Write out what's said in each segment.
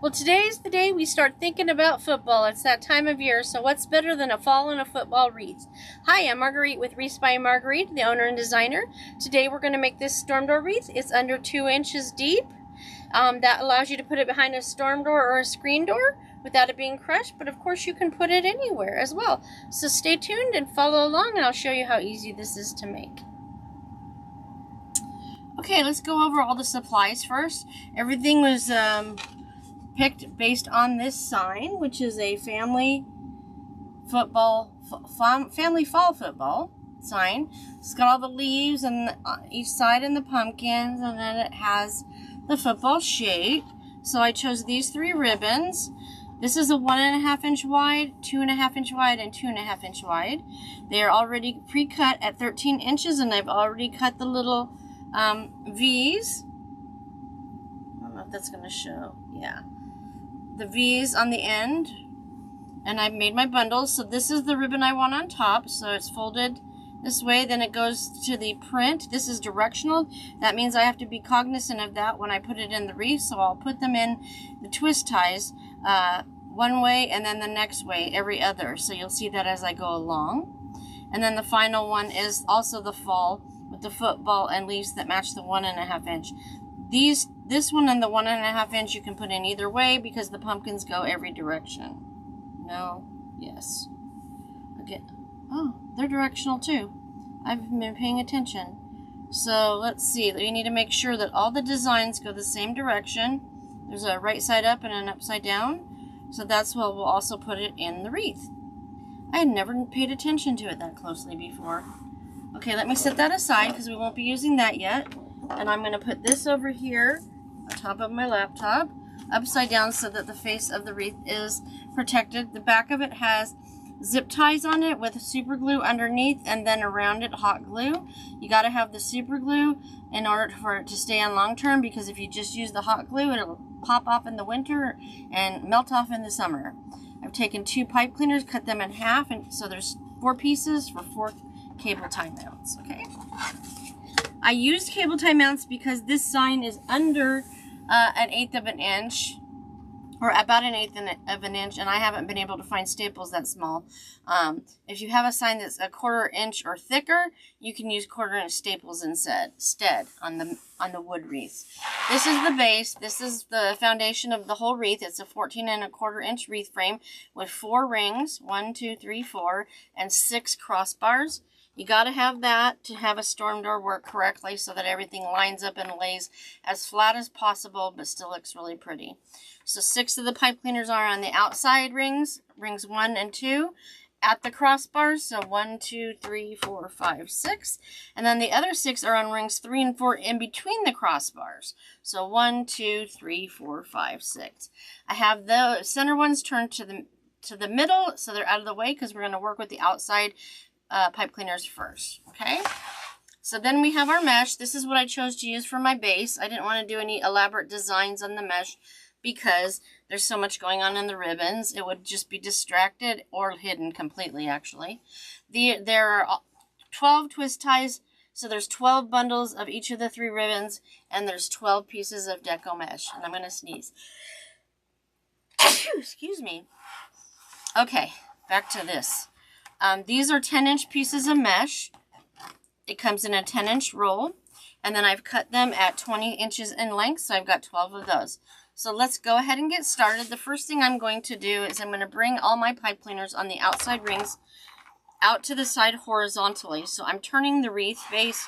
Well, today's the day we start thinking about football. It's that time of year, so what's better than a fall and a football wreath? Hi, I'm Marguerite with Wreath by Marguerite, the owner and designer. Today we're going to make this storm door wreath. It's under 2 inches deep. That allows you to put it behind a storm door or a screen door without it being crushed, but of course you can put it anywhere as well. So stay tuned and follow along, and I'll show you how easy this is to make. Okay, let's go over all the supplies first. Everything was picked based on this sign, which is a family fall football sign. It's got all the leaves on each side and the pumpkins, and then it has the football shape. So I chose these 3 ribbons. This is a 1.5 inch wide, 2.5 inch wide, and 2.5 inch wide. They are already pre-cut at 13 inches, and I've already cut the little V's. I don't know if that's going to show. Yeah. The V's on the end. And I've made my bundles. So this is the ribbon I want on top. So it's folded this way. Then it goes to the print. This is directional. That means I have to be cognizant of that when I put it in the wreath. So I'll put them in the twist ties one way and then the next way every other. So you'll see that as I go along. And then the final one is also the fall with the football and leaves that match the 1.5 inch. This one and the 1.5 inch you can put in either way because the pumpkins go every direction. No, yes. Again, oh, they're directional too. I've been paying attention. So let's see. You need to make sure that all the designs go the same direction. There's a right side up and an upside down. So that's what we'll also put it in the wreath. I had never paid attention to it that closely before. Okay, let me set that aside because we won't be using that yet. And I'm going to put this over here on top of my laptop, upside down so that the face of the wreath is protected. The back of it has zip ties on it with super glue underneath, and then around it hot glue. You got to have the super glue in order for it to stay on long term, because if you just use the hot glue, it'll pop off in the winter and melt off in the summer. I've taken 2 pipe cleaners, cut them in half, and so there's 4 pieces for 4 cable tie mounts. Okay, I used cable tie mounts because this sign is under 1/8 of an inch, or about 1/8 of an inch, and I haven't been able to find staples that small. If you have a sign that's 1/4 inch or thicker, you can use 1/4 inch staples instead on the wood wreath. This is the base. This is the foundation of the whole wreath. It's a 14.25 inch wreath frame with 4 rings, 1, 2, 3, 4, and 6 crossbars. You got to have that to have a storm door work correctly so that everything lines up and lays as flat as possible, but still looks really pretty. So 6 of the pipe cleaners are on the outside rings 1 and 2 at the crossbars. So 1, 2, 3, 4, 5, 6. And then the other 6 are on rings 3 and 4 in between the crossbars. So 1, 2, 3, 4, 5, 6. I have the center ones turned to the middle so they're out of the way because we're going to work with the outside pipe cleaners first. Okay, so then we have our mesh. This is what I chose to use for my base. I didn't want to do any elaborate designs on the mesh because there's so much going on in the ribbons. It would just be distracted or hidden completely, actually. There are 12 twist ties, so there's 12 bundles of each of the 3 ribbons, and there's 12 pieces of deco mesh. And I'm going to sneeze. Excuse me. Okay, back to this. These are 10-inch pieces of mesh. It comes in a 10-inch roll, and then I've cut them at 20 inches in length, so I've got 12 of those. So let's go ahead and get started. The first thing I'm going to do is I'm going to bring all my pipe cleaners on the outside rings out to the side horizontally. So I'm turning the wreath base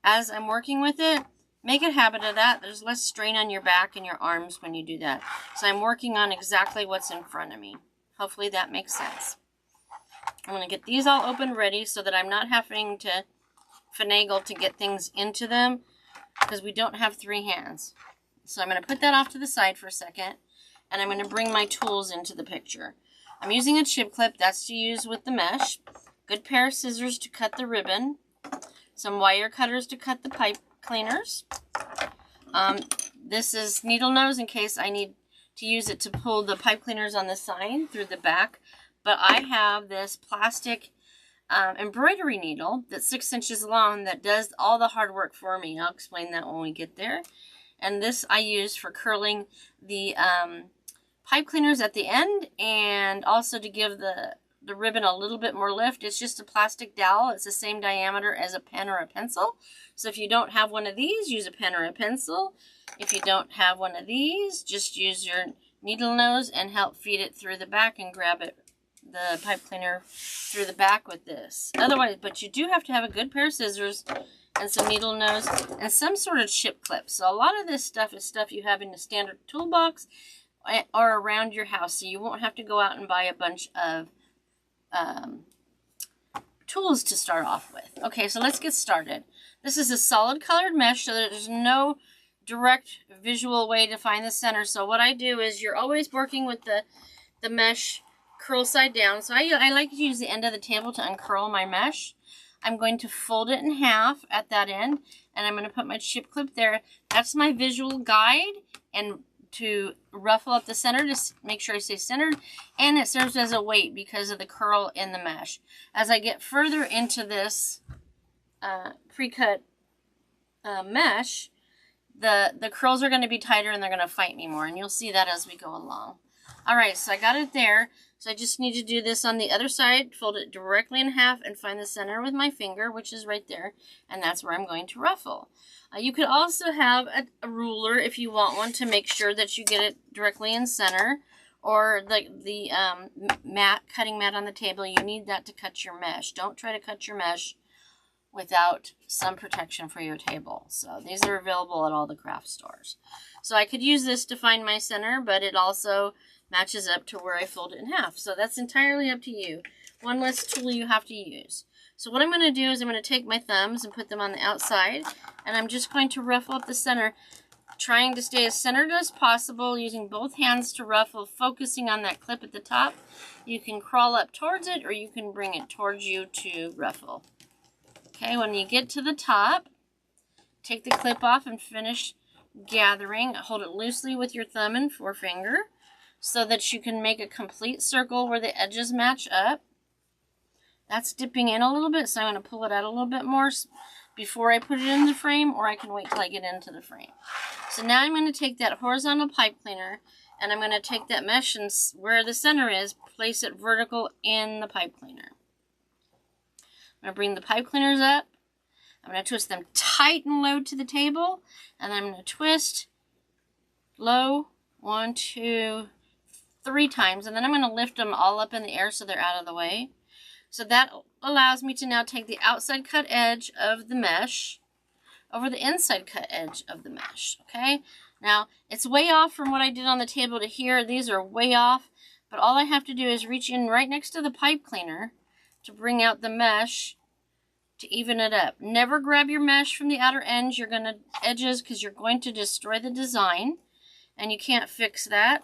as I'm working with it. Make a habit of that. There's less strain on your back and your arms when you do that. So I'm working on exactly what's in front of me. Hopefully that makes sense. I'm going to get these all open ready so that I'm not having to finagle to get things into them because we don't have 3 hands. So I'm going to put that off to the side for a second, and I'm going to bring my tools into the picture. I'm using a chip clip. That's to use with the mesh. Good pair of scissors to cut the ribbon. Some wire cutters to cut the pipe cleaners. This is needle nose in case I need to use it to pull the pipe cleaners on the sign through the back. But I have this plastic embroidery needle that's 6 inches long that does all the hard work for me. I'll explain that when we get there. And this I use for curling the pipe cleaners at the end, and also to give the ribbon a little bit more lift. It's just a plastic dowel. It's the same diameter as a pen or a pencil. So if you don't have one of these, use a pen or a pencil. If you don't have one of these, just use your needle nose and help feed it through the back and grab it, the pipe cleaner, through the back with this. Otherwise, but you do have to have a good pair of scissors and some needle nose and some sort of chip clip. So a lot of this stuff is stuff you have in the standard toolbox or around your house, so you won't have to go out and buy a bunch of tools to start off with. Okay, so let's get started. This is a solid colored mesh, so that there's no direct visual way to find the center. So what I do is, you're always working with the mesh curl side down. So I like to use the end of the table to uncurl my mesh. I'm going to fold it in half at that end, and I'm going to put my chip clip there. That's my visual guide, and to ruffle up the center to make sure I stay centered, and it serves as a weight because of the curl in the mesh. As I get further into this pre-cut mesh, the curls are going to be tighter and they're going to fight me more, and you'll see that as we go along. Alright, so I got it there. So I just need to do this on the other side, fold it directly in half, and find the center with my finger, which is right there, and that's where I'm going to ruffle. You could also have a ruler if you want one to make sure that you get it directly in center, or the cutting mat on the table. You need that to cut your mesh. Don't try to cut your mesh without some protection for your table. So these are available at all the craft stores. So I could use this to find my center, but it also matches up to where I fold it in half. So that's entirely up to you. One less tool you have to use. So what I'm going to do is I'm going to take my thumbs and put them on the outside, and I'm just going to ruffle up the center, trying to stay as centered as possible, using both hands to ruffle, focusing on that clip at the top. You can crawl up towards it, or you can bring it towards you to ruffle. Okay, when you get to the top, take the clip off and finish gathering. Hold it loosely with your thumb and forefinger so that you can make a complete circle where the edges match up. That's dipping in a little bit, so I'm going to pull it out a little bit more before I put it in the frame, or I can wait till I get into the frame. So now I'm going to take that horizontal pipe cleaner, and I'm going to take that mesh and where the center is, place it vertical in the pipe cleaner. I'm going to bring the pipe cleaners up. I'm going to twist them tight and low to the table, and then I'm going to twist low 1, 2, 3 times, and then I'm going to lift them all up in the air so they're out of the way. So that allows me to now take the outside cut edge of the mesh over the inside cut edge of the mesh, okay? Now, it's way off from what I did on the table to here. These are way off, but all I have to do is reach in right next to the pipe cleaner to bring out the mesh to even it up. Never grab your mesh from the outer edges, because you're going to destroy the design, and you can't fix that.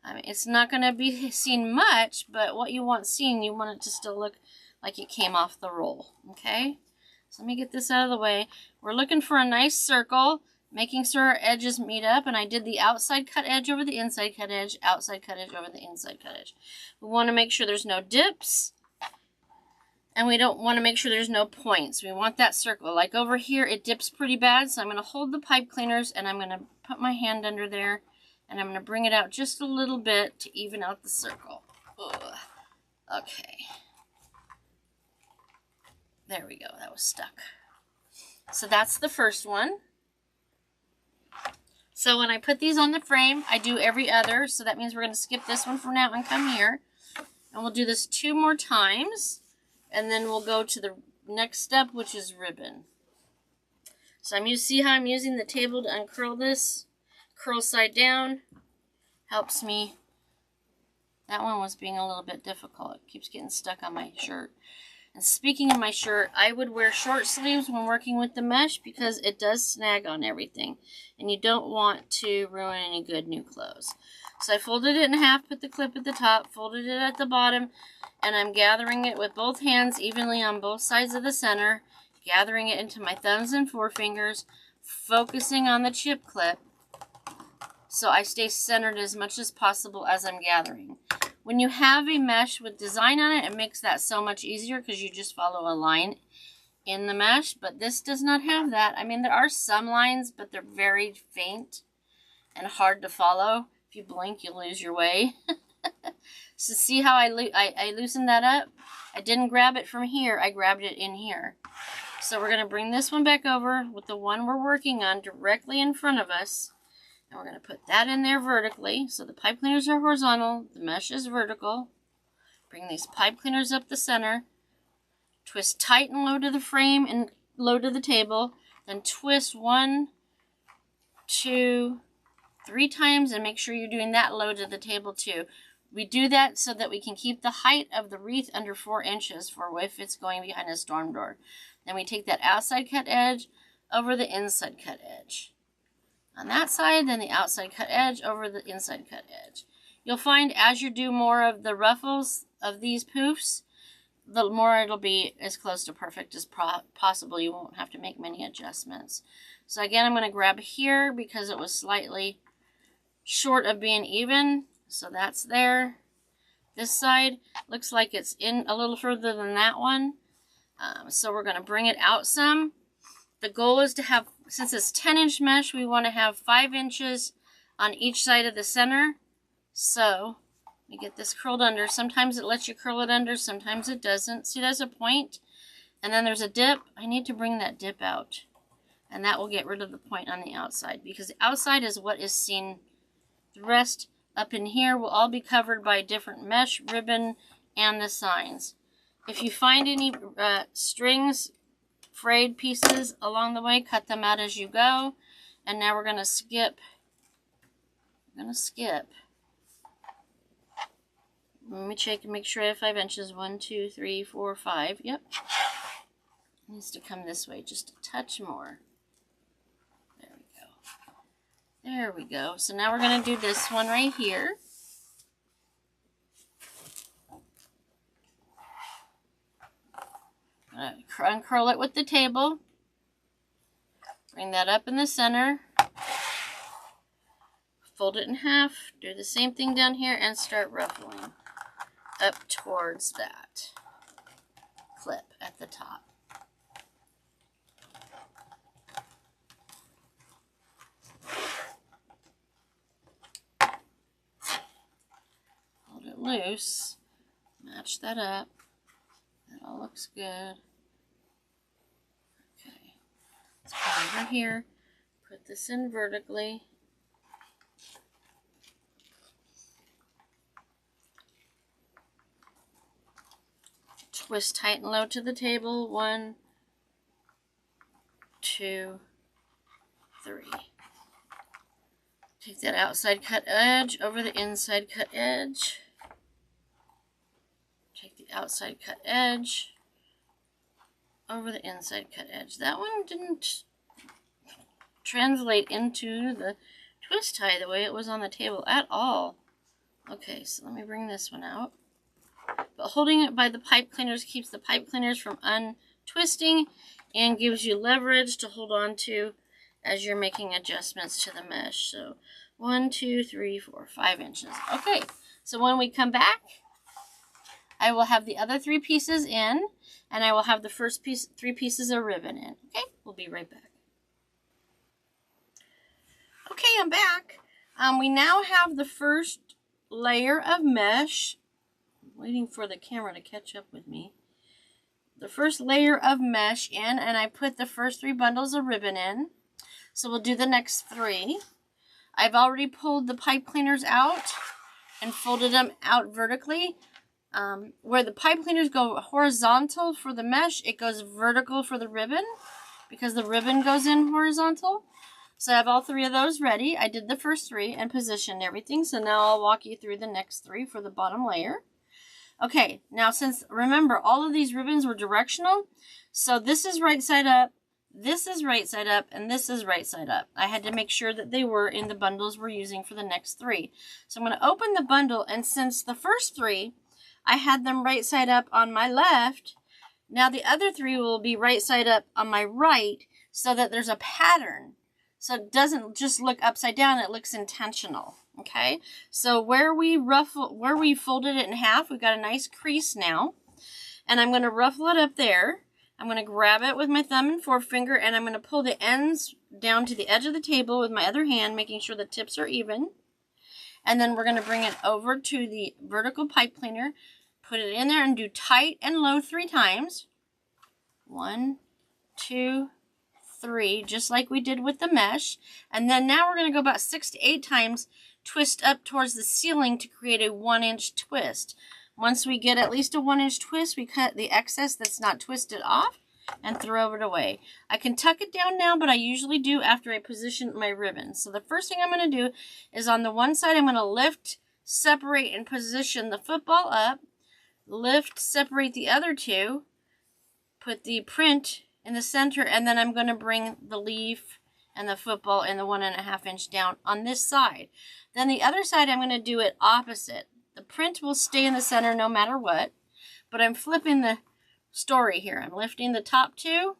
I mean, it's not going to be seen much, but what you want seen, you want it to still look like it came off the roll, okay? So let me get this out of the way. We're looking for a nice circle, making sure our edges meet up, and I did the outside cut edge over the inside cut edge, outside cut edge over the inside cut edge. We want to make sure there's no dips, and we don't want to make sure there's no points. We want that circle. Like over here, it dips pretty bad, so I'm going to hold the pipe cleaners, and I'm going to put my hand under there, and I'm going to bring it out just a little bit to even out the circle. Ugh. Okay. There we go. That was stuck. So that's the first one. So when I put these on the frame, I do every other. So that means we're going to skip this one for now and come here. And we'll do this 2 more times. And then we'll go to the next step, which is ribbon. So see how I'm using the table to uncurl this? Curl side down. Helps me. That one was being a little bit difficult. It keeps getting stuck on my shirt. And speaking of my shirt, I would wear short sleeves when working with the mesh because it does snag on everything. And you don't want to ruin any good new clothes. So I folded it in half, put the clip at the top, folded it at the bottom, and I'm gathering it with both hands evenly on both sides of the center, gathering it into my thumbs and forefingers, focusing on the chip clip so I stay centered as much as possible as I'm gathering. When you have a mesh with design on it, it makes that so much easier because you just follow a line in the mesh, but this does not have that. I mean, there are some lines, but they're very faint and hard to follow. If you blink, you'll lose your way. So see how I loosened that up? I didn't grab it from here. I grabbed it in here. So we're going to bring this one back over with the one we're working on directly in front of us. And we're going to put that in there vertically. So the pipe cleaners are horizontal. The mesh is vertical. Bring these pipe cleaners up the center. Twist tight and low to the frame and low to the table. Then twist 1, 2, 3 times and make sure you're doing that low to the table too. We do that so that we can keep the height of the wreath under 4 inches for if it's going behind a storm door. Then we take that outside cut edge over the inside cut edge. On that side, then the outside cut edge over the inside cut edge. You'll find as you do more of the ruffles of these poofs, the more it'll be as close to perfect as possible. You won't have to make many adjustments. So again, I'm going to grab here because it was slightly short of being even. So that's there. This side looks like it's in a little further than that one. So we're going to bring it out some. The goal is to have, since it's 10-inch mesh, we want to have 5 inches on each side of the center. So we get this curled under. Sometimes it lets you curl it under, sometimes it doesn't. See, there's a point, and then there's a dip. I need to bring that dip out, and that will get rid of the point on the outside, because the outside is what is seen. The rest up in here will all be covered by different mesh, ribbon, and the signs. If you find any strings, frayed pieces along the way, cut them out as you go. And now we're going to skip. Let me check and make sure I have 5 inches. 1, 2, 3, 4, 5. Yep. It needs to come this way just a touch more. There we go. There we go. So now we're going to do this one right here. Uncurl it with the table. Bring that up in the center. Fold it in half. Do the same thing down here and start ruffling up towards that clip at the top. Hold it loose. Match that up. That all looks good. Okay. Let's come over here. Put this in vertically. Twist tight and low to the table. 1, 2, 3. Take that outside cut edge over the inside cut edge. Take the outside cut edge over the inside cut edge. That one didn't translate into the twist tie the way it was on the table at all. Okay, so let me bring this one out. But holding it by the pipe cleaners keeps the pipe cleaners from untwisting and gives you leverage to hold on to as you're making adjustments to the mesh. So 1, 2, 3, 4, 5 inches. Okay, so when we come back, I will have the other 3 pieces in, and I will have the first 3 pieces of ribbon in. Okay, we'll be right back. Okay, I'm back. We now have the first layer of mesh. I'm waiting for the camera to catch up with me. The first layer of mesh in, and I put the first 3 bundles of ribbon in. So we'll do the next 3. I've already pulled the pipe cleaners out and folded them out vertically. Where the pipe cleaners go horizontal for the mesh, it goes vertical for the ribbon because the ribbon goes in horizontal. So I have all 3 of those ready. I did the first 3 and positioned everything. So now I'll walk you through the next 3 for the bottom layer. Okay, now since, remember, all of these ribbons were directional, so this is right side up, this is right side up, and this is right side up. I had to make sure that they were in the bundles we're using for the next 3. So I'm going to open the bundle, and since the first 3, I had them right side up on my left, now the other 3 will be right side up on my right, so that there's a pattern. So it doesn't just look upside down, it looks intentional. Okay, so where we folded it in half, we've got a nice crease now. And I'm going to ruffle it up there. I'm going to grab it with my thumb and forefinger, and I'm going to pull the ends down to the edge of the table with my other hand, making sure the tips are even. And then we're going to bring it over to the vertical pipe cleaner, put it in there and do tight and low 3 times. 1, 2, 3, just like we did with the mesh. And then now we're going to go about 6 to 8 times, twist up towards the ceiling to create a 1-inch twist. Once we get at least a 1-inch twist, we cut the excess that's not twisted off and throw it away. I can tuck it down now, but I usually do after I position my ribbon. So the first thing I'm going to do is on the one side, I'm going to lift, separate, and position the football up. Lift, separate the other two, put the print in the center, and then I'm going to bring the leaf and the football and the 1.5 inch down on this side. Then the other side, I'm going to do it opposite. The print will stay in the center no matter what, but I'm flipping the story here. I'm lifting the top two,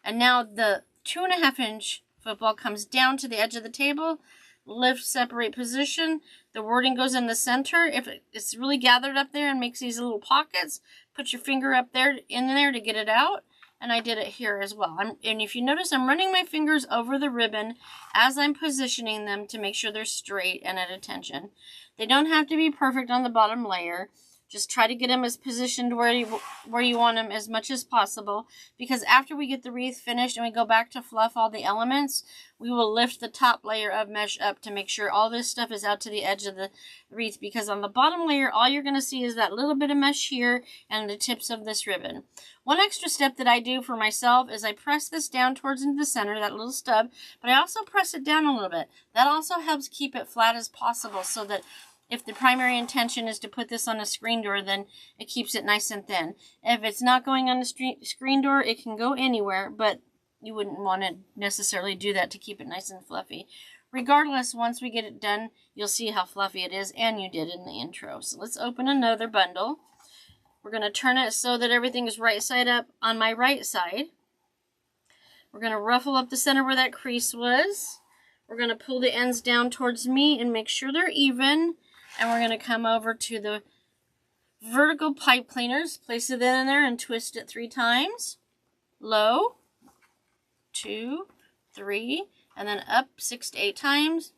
and now the 2.5 inch football comes down to the edge of the table. Lift, separate, position. The wording goes in the center. If it's really gathered up there and makes these little pockets, put your finger up there in there to get it out. And I did it here as well. And if you notice, I'm running my fingers over the ribbon as I'm positioning them to make sure they're straight and at attention. They don't have to be perfect on the bottom layer. Just try to get them as positioned where you want them as much as possible. Because after we get the wreath finished and we go back to fluff all the elements, we will lift the top layer of mesh up to make sure all this stuff is out to the edge of the wreath. Because on the bottom layer, all you're going to see is that little bit of mesh here and the tips of this ribbon. One extra step that I do for myself is I press this down towards into the center, that little stub, but I also press it down a little bit. That also helps keep it flat as possible so that if the primary intention is to put this on a screen door, then it keeps it nice and thin. If it's not going on the screen door, it can go anywhere, but you wouldn't want to necessarily do that to keep it nice and fluffy. Regardless, once we get it done, you'll see how fluffy it is, and you did in the intro. So let's open another bundle. We're going to turn it so that everything is right side up on my right side. We're going to ruffle up the center where that crease was. We're going to pull the ends down towards me and make sure they're even. And we're going to come over to the vertical pipe cleaners, place it in there and twist it 3 times. Low, 2, 3, and then up 6 to 8 times.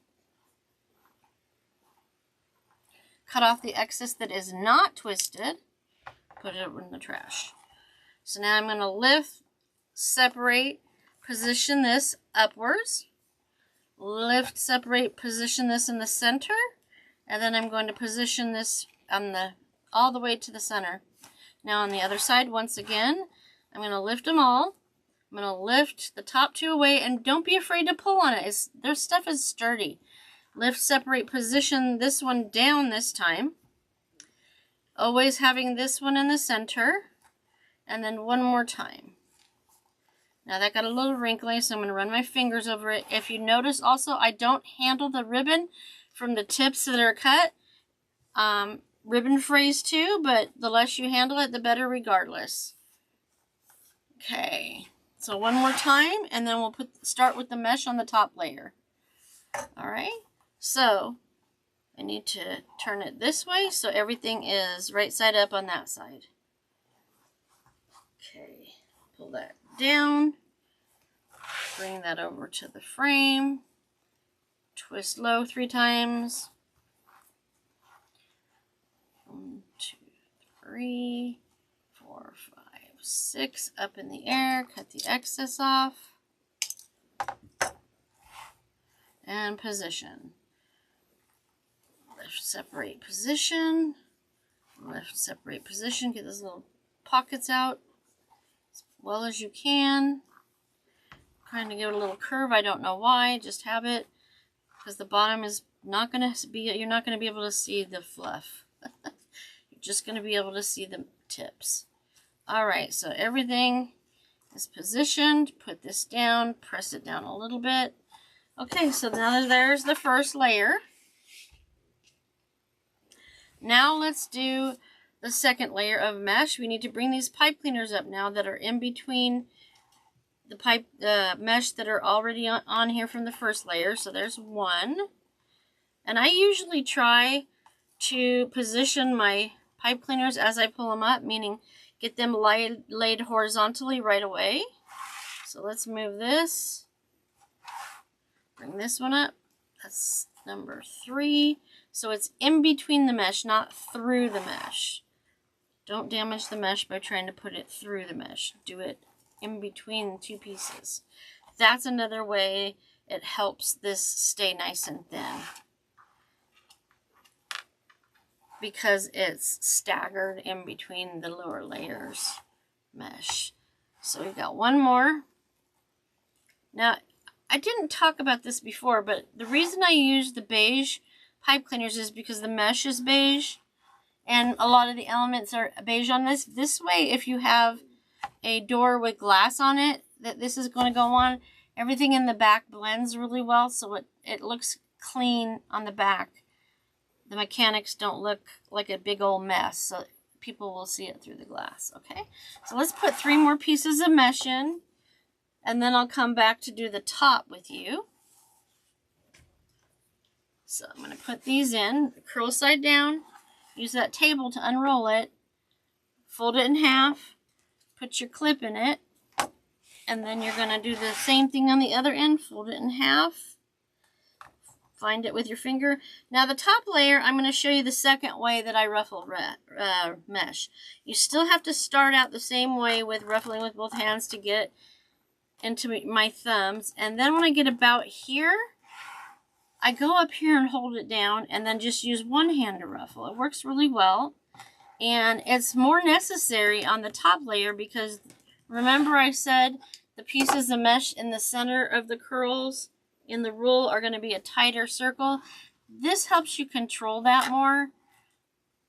Cut off the excess that is not twisted. Put it in the trash. So now I'm going to lift, separate, position this upwards. Lift, separate, position this in the center. And then I'm going to position this on all the way to the center. Now on the other side, once again, I'm going to lift them all. I'm going to lift the top 2 away, and don't be afraid to pull on it. Their stuff is sturdy. Lift, separate, position this one down this time. Always having this one in the center. And then one more time. Now that got a little wrinkly, so I'm going to run my fingers over it. If you notice also, I don't handle the ribbon from the tips that are cut. Ribbon frays too, but the less you handle it, the better regardless. Okay, so one more time, and then we'll start with the mesh on the top layer. All right, so I need to turn it this way so everything is right side up on that side. Okay, pull that down, bring that over to the frame. Twist low 3 times. 1, 2, 3, 4, 5, 6. Up in the air. Cut the excess off. And position. Lift, separate, position. Lift, separate, position. Get those little pockets out as well as you can. Kind of give it a little curve. I don't know why. Just have it. Because the bottom is not going to be, you're not going to be able to see the fluff. You're just going to be able to see the tips. Alright, so everything is positioned. Put this down, press it down a little bit. Okay, so now there's the first layer. Now let's do the second layer of mesh. We need to bring these pipe cleaners up now that are in between the pipe mesh that are already on here from the first layer. So there's one. And I usually try to position my pipe cleaners as I pull them up, meaning get them laid horizontally right away. So let's move this. Bring this one up. That's number 3. So it's in between the mesh, not through the mesh. Don't damage the mesh by trying to put it through the mesh. Do it in between the 2 pieces. That's another way it helps this stay nice and thin, because it's staggered in between the lower layers mesh. So we've got one more. Now, I didn't talk about this before, but the reason I use the beige pipe cleaners is because the mesh is beige, and a lot of the elements are beige on this. This way, if you have a door with glass on it that this is going to go on, everything in the back blends really well, so it looks clean on the back. The mechanics don't look like a big old mess, so people will see it through the glass, okay? So let's put 3 more pieces of mesh in, and then I'll come back to do the top with you. So I'm going to put these in, curl side down, use that table to unroll it, fold it in half, put your clip in it, and then you're going to do the same thing on the other end, fold it in half, find it with your finger. Now the top layer, I'm going to show you the second way that I ruffle mesh. You still have to start out the same way with ruffling with both hands to get into my thumbs, and then when I get about here, I go up here and hold it down and then just use one hand to ruffle. It works really well, and it's more necessary on the top layer because remember I said the pieces of mesh in the center of the curls in the rule are going to be a tighter circle. This helps you control that more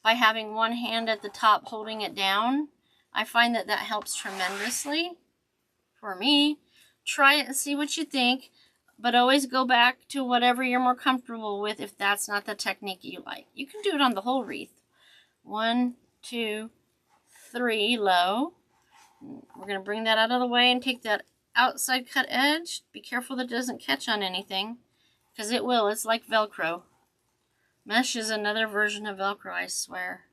by having one hand at the top holding it down. I find that that helps tremendously for me. Try it and see what you think, but always go back to whatever you're more comfortable with if that's not the technique you like. You can do it on the whole wreath. 1, 2, 3, low. We're going to bring that out of the way and take that outside cut edge. Be careful that it doesn't catch on anything, because it will. It's like Velcro. Mesh is another version of Velcro, I swear.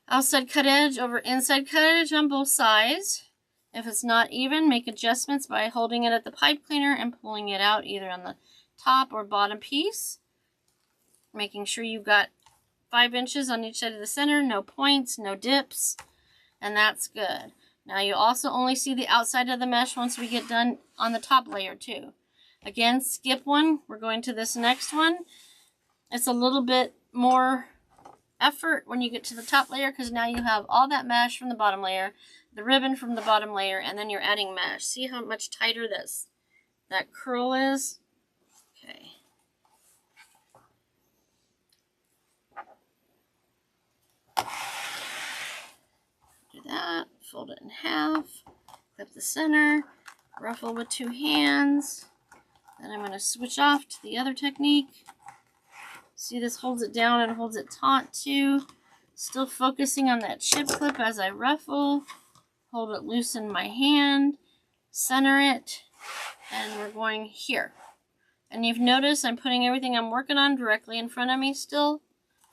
Outside cut edge over inside cut edge on both sides. If it's not even, make adjustments by holding it at the pipe cleaner and pulling it out either on the top or bottom piece. Making sure you've got 5 inches on each side of the center, no points, no dips, and that's good. Now you also only see the outside of the mesh once we get done on the top layer too. Again, skip one. We're going to this next one. It's a little bit more effort when you get to the top layer because now you have all that mesh from the bottom layer, the ribbon from the bottom layer, and then you're adding mesh. See how much tighter that curl is? Okay. Do that, fold it in half, clip the center, ruffle with 2 hands. Then I'm going to switch off to the other technique. See, this holds it down and holds it taut too. Still focusing on that chip clip as I ruffle. Hold it loose in my hand, center it, and we're going here. And you've noticed I'm putting everything I'm working on directly in front of me still,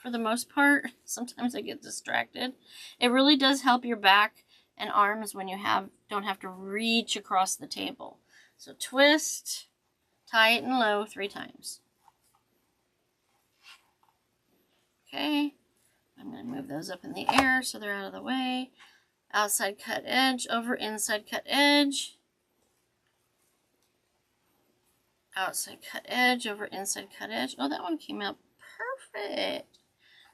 for the most part. Sometimes I get distracted. It really does help your back and arms when you don't have to reach across the table. So twist, tight and low 3 times. Okay, I'm going to move those up in the air so they're out of the way. Outside cut edge over inside cut edge. Outside cut edge over inside cut edge. Oh, that one came out perfect.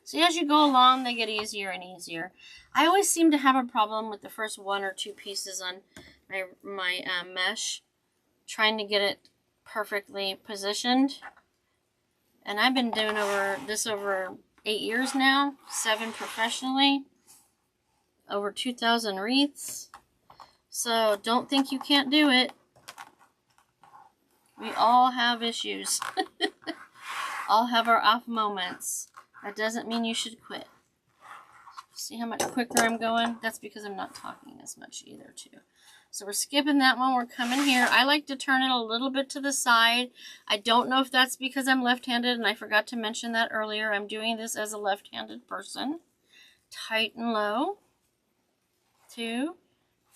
See, as you go along, they get easier and easier. I always seem to have a problem with the first 1 or 2 pieces on my mesh, trying to get it perfectly positioned. And I've been doing this over 8 years now, 7 professionally, over 2,000 wreaths. So don't think you can't do it. We all have issues. All have our off moments. That doesn't mean you should quit. See how much quicker I'm going? That's because I'm not talking as much either too. So we're skipping that one. We're coming here. I like to turn it a little bit to the side. I don't know if that's because I'm left-handed, and I forgot to mention that earlier. I'm doing this as a left-handed person. Tight and low. 2,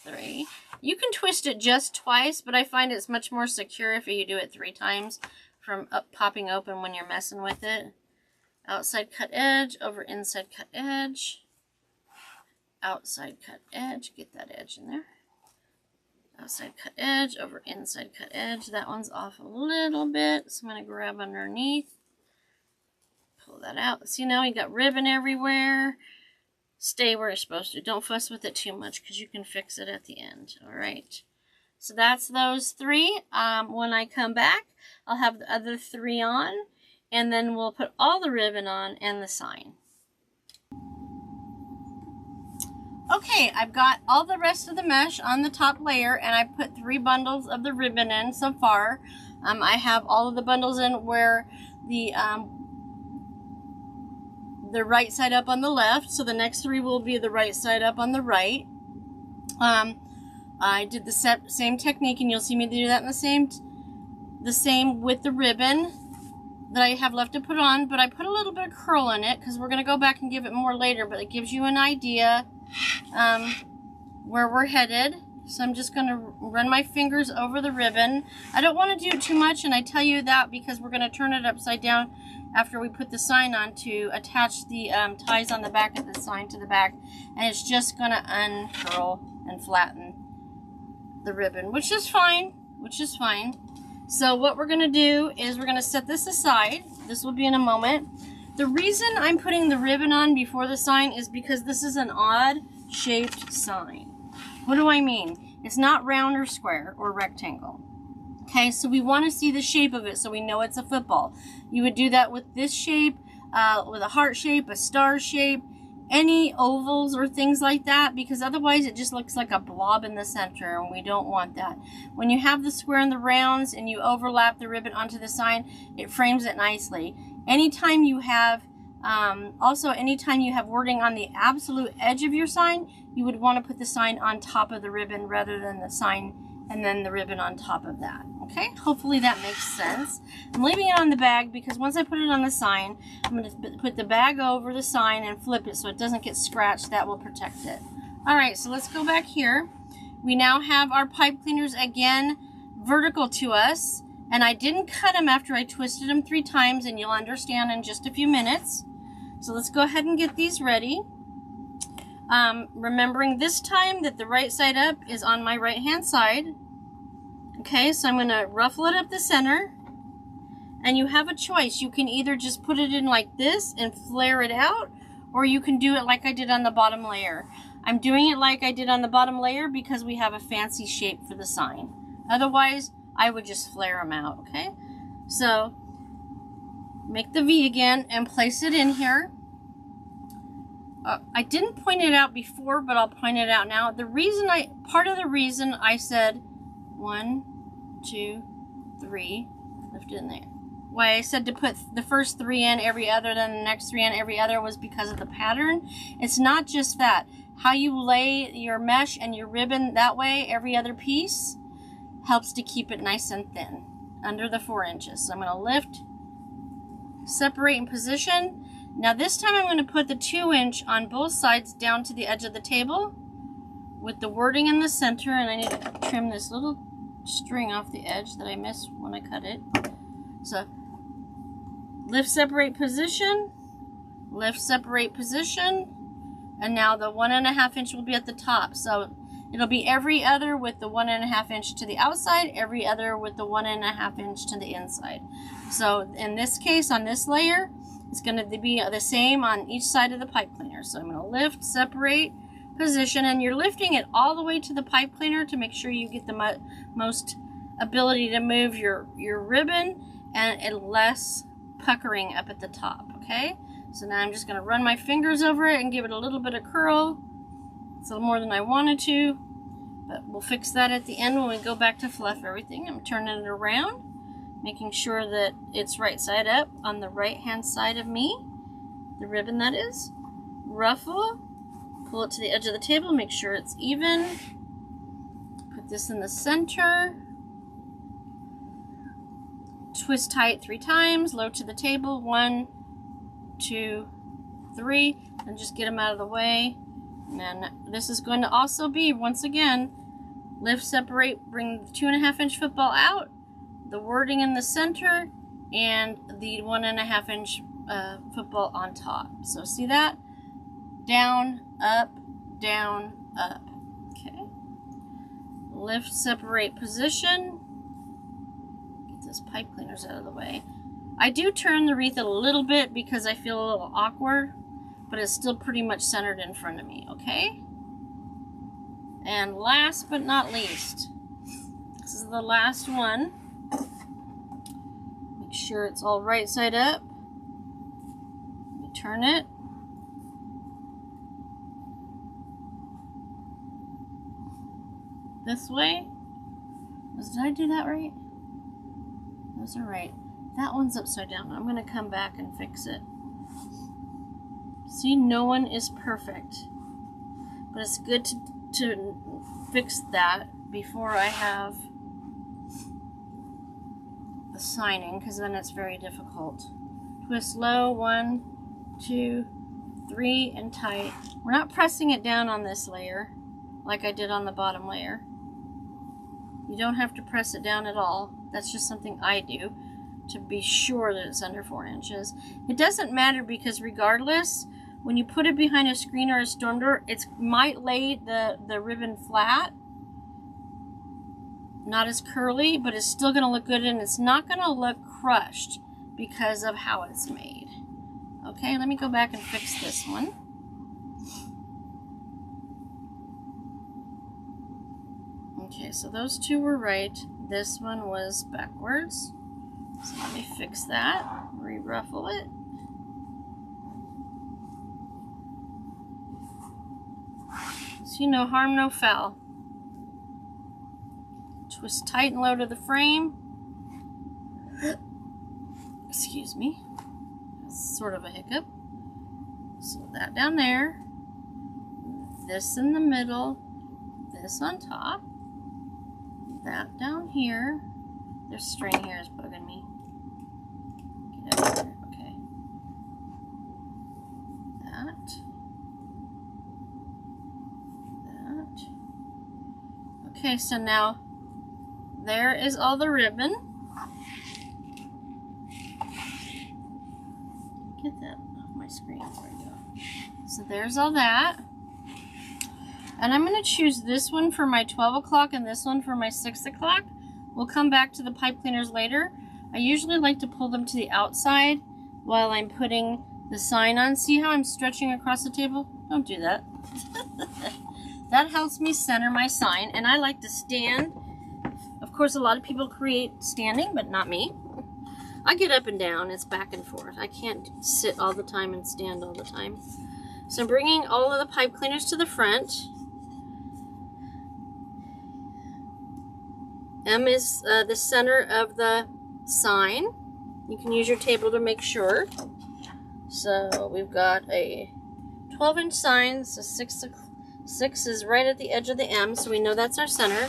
3. You can twist it just twice, but I find it's much more secure if you do it 3 times from popping open when you're messing with it. Outside cut edge over inside cut edge. Outside cut edge, get that edge in there. Outside cut edge over inside cut edge. That one's off a little bit, so I'm going to grab underneath. Pull that out. See, now you got ribbon everywhere. Stay where it's supposed to. Don't fuss with it too much because you can fix it at the end. All right. So that's those three. When I come back, I'll have the other three on, and then we'll put all the ribbon on and the sign. Okay, I've got all the rest of the mesh on the top layer, and I put 3 bundles of the ribbon in so far. I have all of the bundles in where the right side up on the left, so the next 3 will be the right side up on the right. I did the same technique, and you'll see me do that in the same with the ribbon that I have left to put on, but I put a little bit of curl in it because we're going to go back and give it more later, but it gives you an idea where we're headed. So I'm just going to run my fingers over the ribbon. I don't want to do it too much, and I tell you that because we're going to turn it upside down after we put the sign on to attach the ties on the back of the sign to the back, and it's just going to uncurl and flatten the ribbon, which is fine, So what we're going to do is we're going to set this aside. This will be in a moment. The reason I'm putting the ribbon on before the sign is because this is an odd shaped sign. What do I mean? It's not round or square or rectangle. Okay, so we want to see the shape of it so we know it's a football. You would do that with this shape, with a heart shape, a star shape, any ovals or things like that, because otherwise it just looks like a blob in the center, and we don't want that. When you have the square and the rounds and you overlap the ribbon onto the sign, it frames it nicely. Anytime you have anytime you have wording on the absolute edge of your sign, you would want to put the sign on top of the ribbon rather than the sign and then the ribbon on top of that. Okay, hopefully that makes sense. I'm leaving it on the bag because once I put it on the sign, I'm going to put the bag over the sign and flip it so it doesn't get scratched. That will protect it. All right, so let's go back here. We now have our pipe cleaners again vertical to us, and I didn't cut them after I twisted them 3 times, and you'll understand in just a few minutes. So let's go ahead and get these ready. Remembering this time that the right side up is on my right hand side. Okay, so I'm going to ruffle it up the center, and you have a choice. You can either just put it in like this and flare it out, or you can do it like I did on the bottom layer. I'm doing it like I did on the bottom layer because we have a fancy shape for the sign. Otherwise, I would just flare them out, okay? So, make the V again and place it in here. I didn't point it out before, but I'll point it out now. Part of the reason I said 1, 2, 3, lift it in there. Why I said to put the first 3 in every other, then the next 3 in every other was because of the pattern. It's not just that. How you lay your mesh and your ribbon that way, every other piece, helps to keep it nice and thin, under the 4 inches. So I'm going to lift, separate, and position. Now this time I'm going to put the 2-inch on both sides down to the edge of the table with the wording in the center, and I need to trim this little string off the edge that I missed when I cut it. So lift, separate, position, lift, separate, position, and now the 1.5 inch will be at the top. So it'll be every other with the 1.5 inch to the outside, every other with the 1.5 inch to the inside. So in this case, on this layer, it's going to be the same on each side of the pipe cleaner. So I'm going to lift, separate, position, and you're lifting it all the way to the pipe cleaner to make sure you get the most ability to move your ribbon and less puckering up at the top, okay? So now I'm just going to run my fingers over it and give it a little bit of curl. It's a little more than I wanted to, but we'll fix that at the end when we go back to fluff everything. I'm turning it around, making sure that it's right side up on the right hand side of me, the ribbon that is. Ruffle, pull it to the edge of the table, make sure it's even. Put this in the center. Twist tight 3 times, low to the table, 1, 2, 3, and just get them out of the way. And then this is going to also be, once again, lift, separate, bring the 2.5 inch football out, the wording in the center, and the 1.5 inch football on top. So see that? Down, up, down, up. Okay. Lift, separate position. Get those pipe cleaners out of the way. I do turn the wreath a little bit because I feel a little awkward, but it's still pretty much centered in front of me, okay? And last but not least, this is the last one. Make sure it's all right side up. You turn it. This way. Did I do that right? Those are right. That one's upside down. I'm going to come back and fix it. See, no one is perfect. But it's good to fix that before I have the signing, because then it's very difficult. Twist low, 1, 2, 3, and tight. We're not pressing it down on this layer like I did on the bottom layer. You don't have to press it down at all. That's just something I do to be sure that it's under 4 inches. It doesn't matter because regardless, when you put it behind a screen or a storm door, it might lay the ribbon flat. Not as curly, but it's still gonna look good, and it's not gonna look crushed because of how it's made. Okay, let me go back and fix this one. Okay, so those two were right. This one was backwards. So let me fix that, re-ruffle it. So no harm, no foul. Twist tight and low to the frame. Excuse me. That's sort of a hiccup. So that down there. This in the middle. This on top. That down here. This string here is bugging me. Get over there. Okay. That. Okay, so now there is all the ribbon. Get that off my screen. There we go. So there's all that. And I'm going to choose this one for my 12 o'clock and this one for my 6 o'clock. We'll come back to the pipe cleaners later. I usually like to pull them to the outside while I'm putting the sign on. See how I'm stretching across the table? Don't do that. That helps me center my sign, and I like to stand. Of course, a lot of people create standing, but not me. I get up and down. It's back and forth. I can't sit all the time and stand all the time. So I'm bringing all of the pipe cleaners to the front. M is the center of the sign. You can use your table to make sure. So we've got a 12-inch sign, so 6 is right at the edge of the M, so we know that's our center.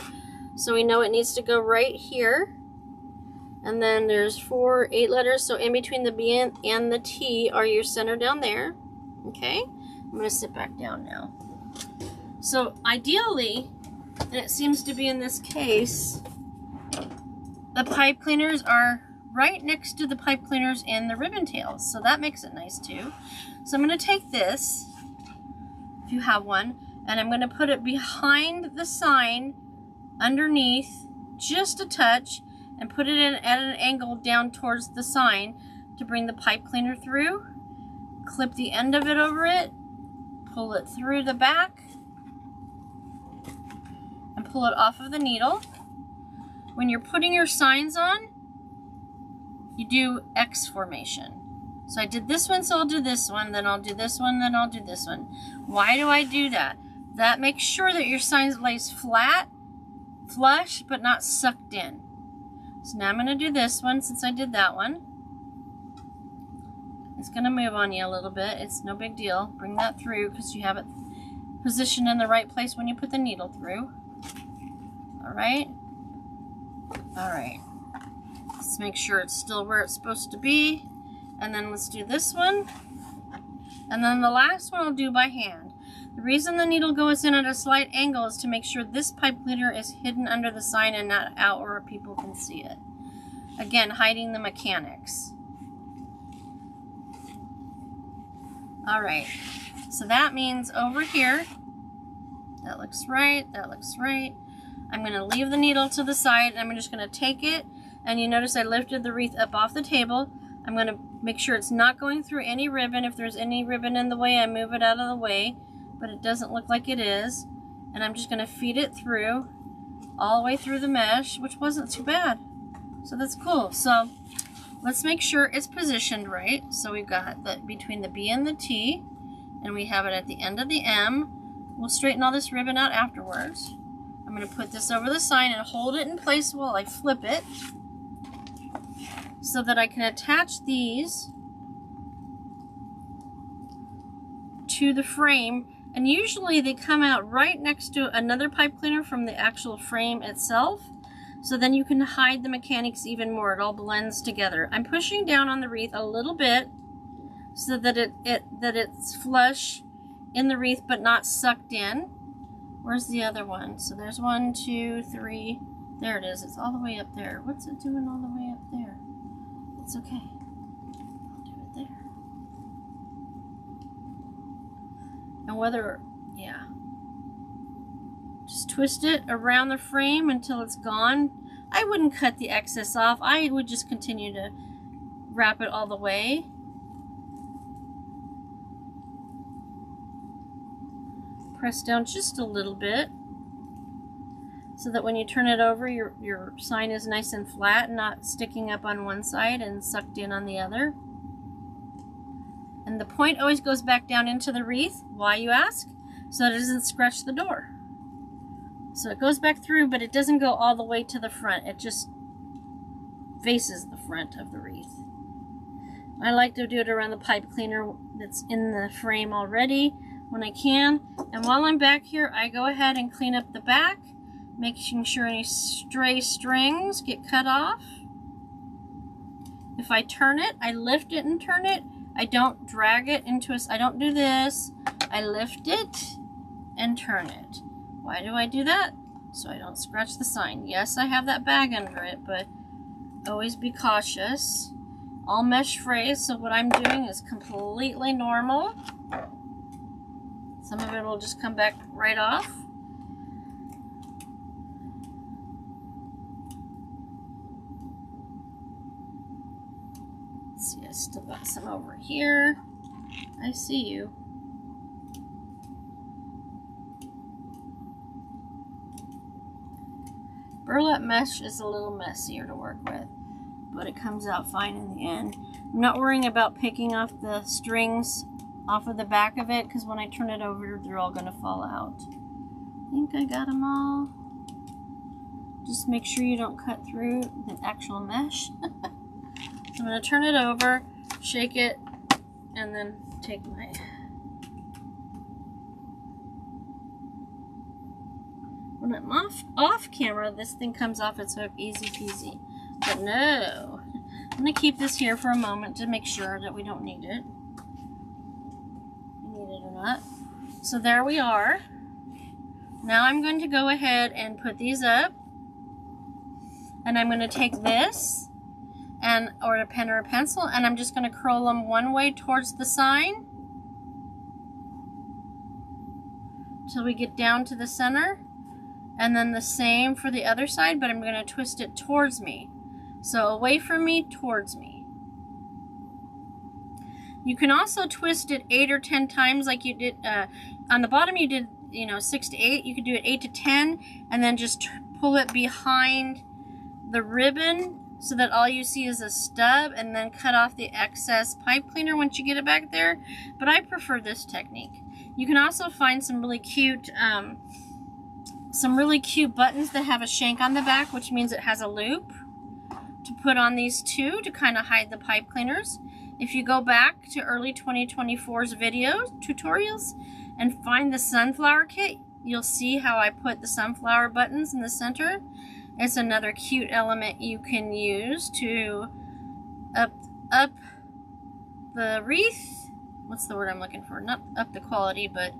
So we know it needs to go right here. And then there's 4 8 letters, so in between the B and the T are your center down there. Okay, I'm going to sit back down now. So ideally, and it seems to be in this case, the pipe cleaners are right next to the pipe cleaners in the ribbon tails, so that makes it nice too. So I'm going to take this, if you have one, and I'm going to put it behind the sign, underneath, just a touch, and put it in at an angle down towards the sign to bring the pipe cleaner through. Clip the end of it over it, pull it through the back, and pull it off of the needle. When you're putting your signs on, you do X formation. So I did this one, so I'll do this one, then I'll do this one, then I'll do this one. Why do I do that? That makes sure that your sign lays flat, flush, but not sucked in. So now I'm going to do this one since I did that one. It's going to move on you a little bit. It's no big deal. Bring that through because you have it positioned in the right place when you put the needle through. All right. All right. Let's make sure it's still where it's supposed to be. And then let's do this one. And then the last one I'll do by hand. The reason the needle goes in at a slight angle is to make sure this pipe cleaner is hidden under the sign and not out where people can see it. Again, hiding the mechanics. All right, so that means over here, that looks right, that looks right. I'm gonna leave the needle to the side, and I'm just gonna take it, and you notice I lifted the wreath up off the table. I'm gonna make sure it's not going through any ribbon. If there's any ribbon in the way, I move it out of the way, but it doesn't look like it is. And I'm just gonna feed it through, all the way through the mesh, which wasn't too bad. So that's cool. So let's make sure it's positioned right. So we've got the between the B and the T, and we have it at the end of the M. We'll straighten all this ribbon out afterwards. I'm gonna put this over the sign and hold it in place while I flip it, so that I can attach these to the frame. And usually they come out right next to another pipe cleaner from the actual frame itself. So then you can hide the mechanics even more. It all blends together. I'm pushing down on the wreath a little bit so that it's flush in the wreath but not sucked in. Where's the other one? So there's 1, 2, 3. There it is. It's all the way up there. What's it doing all the way up there? It's okay. I'll do it there. And whether, yeah. Just twist it around the frame until it's gone. I wouldn't cut the excess off. I would just continue to wrap it all the way. Press down just a little bit so that when you turn it over, your sign is nice and flat and not sticking up on one side and sucked in on the other. And the point always goes back down into the wreath. Why, you ask? So it doesn't scratch the door. So it goes back through, but it doesn't go all the way to the front. It just faces the front of the wreath. I like to do it around the pipe cleaner that's in the frame already when I can. And while I'm back here, I go ahead and clean up the back, making sure any stray strings get cut off. If I turn it, I lift it and turn it. I don't drag it into a, I don't do this. I lift it and turn it. Why do I do that? So I don't scratch the sign. Yes, I have that bag under it, but always be cautious. All mesh phrase, so what I'm doing is completely normal. Some of it will just come back right off. Let's see, I still got some over here. I see you. Burlap mesh is a little messier to work with, but it comes out fine in the end. I'm not worrying about picking off the strings off of the back of it, because when I turn it over, they're all going to fall out. I think I got them all. Just make sure you don't cut through the actual mesh. So I'm going to turn it over, shake it, and then take my... When I'm off camera, this thing comes off its hook easy peasy. But no, I'm going to keep this here for a moment to make sure that we don't need it. Need it or not. So there we are. Now I'm going to go ahead and put these up. And I'm going to take this, and or a pen or a pencil, and I'm just going to curl them one way towards the sign till we get down to the center. And then the same for the other side, but I'm going to twist it towards me. So away from me, towards me. You can also twist it 8 or 10 times like you did, on the bottom you did, 6 to 8. You could do it 8 to 10 and then just pull it behind the ribbon so that all you see is a stub, and then cut off the excess pipe cleaner once you get it back there. But I prefer this technique. You can also find some really cute buttons that have a shank on the back, which means it has a loop to put on these two to kind of hide the pipe cleaners. If you go back to early 2024's videos, tutorials, and find the sunflower kit, you'll see how I put the sunflower buttons in the center. It's another cute element you can use to up the wreath. What's the word I'm looking for? Not up the quality, but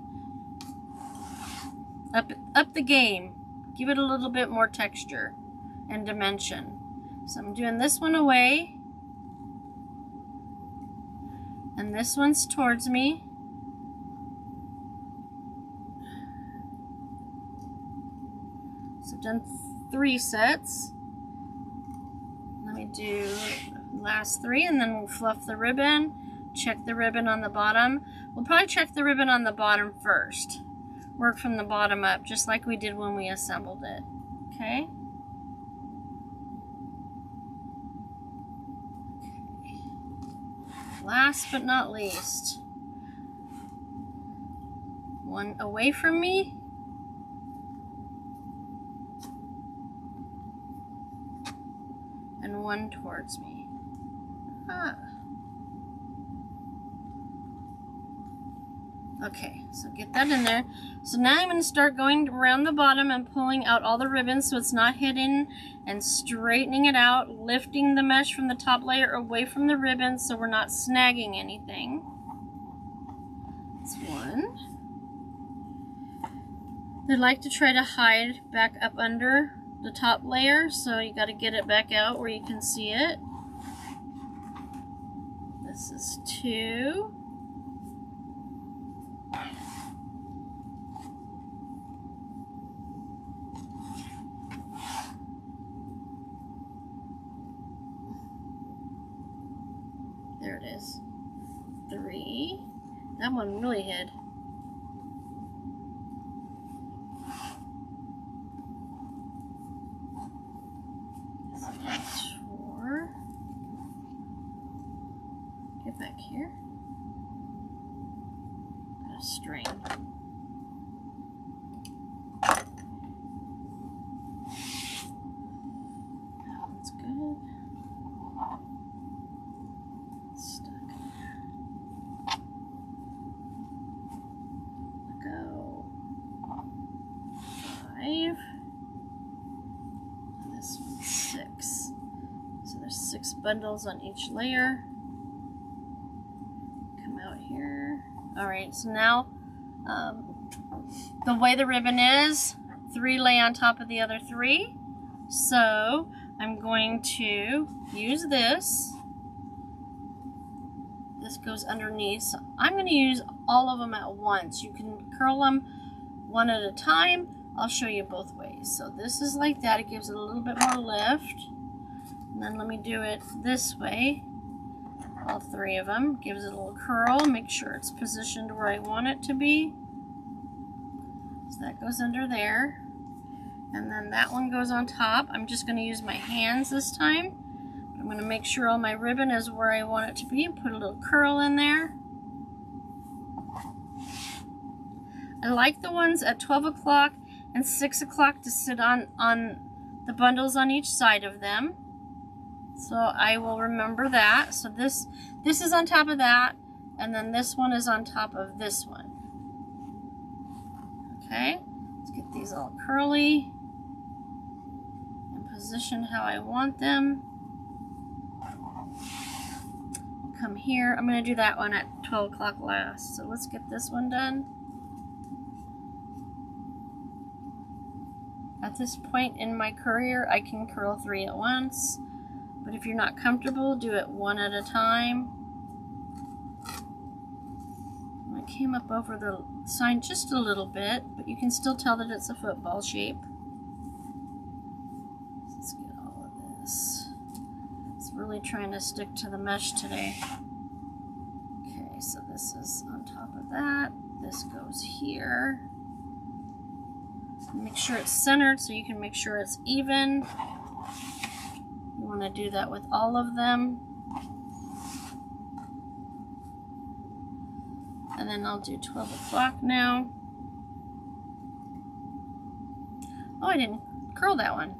up the game. Give it a little bit more texture and dimension. So I'm doing this one away, and this one's towards me. So I've done 3 sets. Let me do last 3, and then we'll fluff the ribbon, check the ribbon on the bottom. We'll probably check the ribbon on the bottom first. Work from the bottom up, just like we did when we assembled it. Okay? Last but not least, one away from me. And one towards me. Okay, so get that in there. So now I'm going to start going around the bottom and pulling out all the ribbons so it's not hidden, and straightening it out, lifting the mesh from the top layer away from the ribbon so we're not snagging anything. That's one. They like to try to hide back up under the top layer, so you got to get it back out where you can see it. This is 2. There it is. 3. That one really hid. 4. Get back here. Got a string. That's good. Stuck. Go. 5. And this one's 6. So there's 6 bundles on each layer. Come out here. Alright, so now the way the ribbon is, 3 lay on top of the other 3. So I'm going to use this. This goes underneath. So I'm going to use all of them at once. You can curl them one at a time. I'll show you both ways. So this is like that. It gives it a little bit more lift. And then let me do it this way. All 3 of them. Gives it a little curl. Make sure it's positioned where I want it to be. So that goes under there. And then that one goes on top. I'm just going to use my hands this time. I'm going to make sure all my ribbon is where I want it to be. Put a little curl in there. I like the ones at 12 o'clock and 6 o'clock to sit on the bundles on each side of them. So I will remember that. So this is on top of that, and then this one is on top of this one. Okay, let's get these all curly and position how I want them. Come here. I'm going to do that one at 12 o'clock last. So let's get this one done. At this point in my career, I can curl 3 at once. But if you're not comfortable, do it one at a time. I came up over the sign just a little bit, but you can still tell that it's a football shape. Let's get all of this. It's really trying to stick to the mesh today. Okay, so this is on top of that. This goes here. Make sure it's centered so you can make sure it's even. You want to do that with all of them. And then I'll do 12 o'clock now. Oh, I didn't curl that one.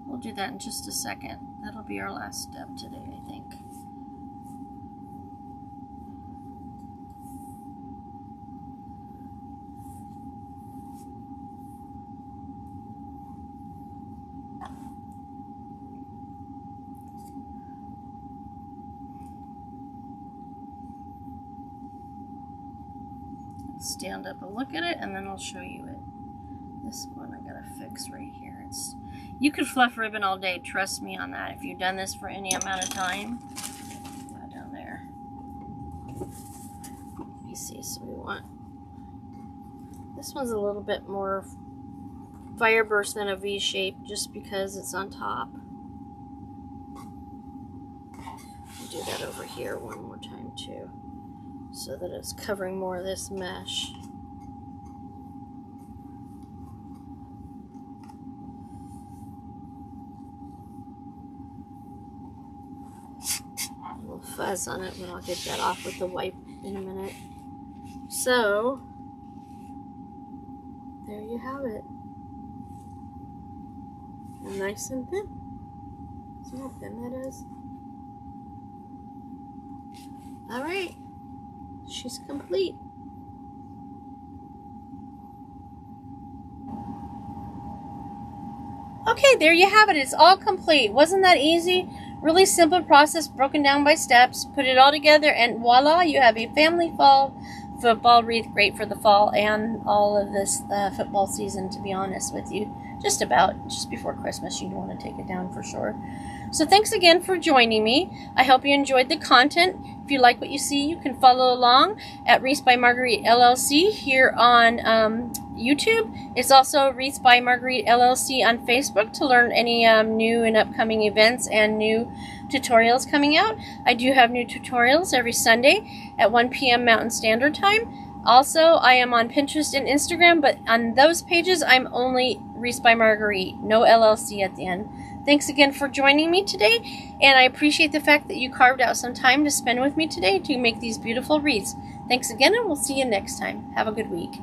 We'll do that in just a second. That'll be our last step today, I think. Stand up and look at it, and then I'll show you it. This one I gotta fix right here. You could fluff ribbon all day, trust me on that. If you've done this for any amount of time. Down there. Let me see, so we want, this one's a little bit more fireburst than a V shape just because it's on top. I'll do that over here one more time too, so that it's covering more of this mesh. A little fuzz on it, but I'll get that off with the wipe in a minute. So, there you have it. And nice and thin. See how thin that is? Alright, she's complete. Okay, there you have it. It's all complete. Wasn't that easy? Really simple process, broken down by steps. Put it all together and voila, you have a family fall football wreath. Great for the fall and all of this football season, to be honest with you. Just about. Just before Christmas, you want to take it down for sure. So thanks again for joining me. I hope you enjoyed the content. If you like what you see, you can follow along at Wreath by Marguerite LLC here on YouTube. It's also Wreath by Marguerite LLC on Facebook to learn any new and upcoming events and new tutorials coming out. I do have new tutorials every Sunday at 1 p.m. Mountain Standard Time. Also, I am on Pinterest and Instagram, but on those pages, I'm only Wreath by Marguerite, no LLC at the end. Thanks again for joining me today, and I appreciate the fact that you carved out some time to spend with me today to make these beautiful wreaths. Thanks again, and we'll see you next time. Have a good week.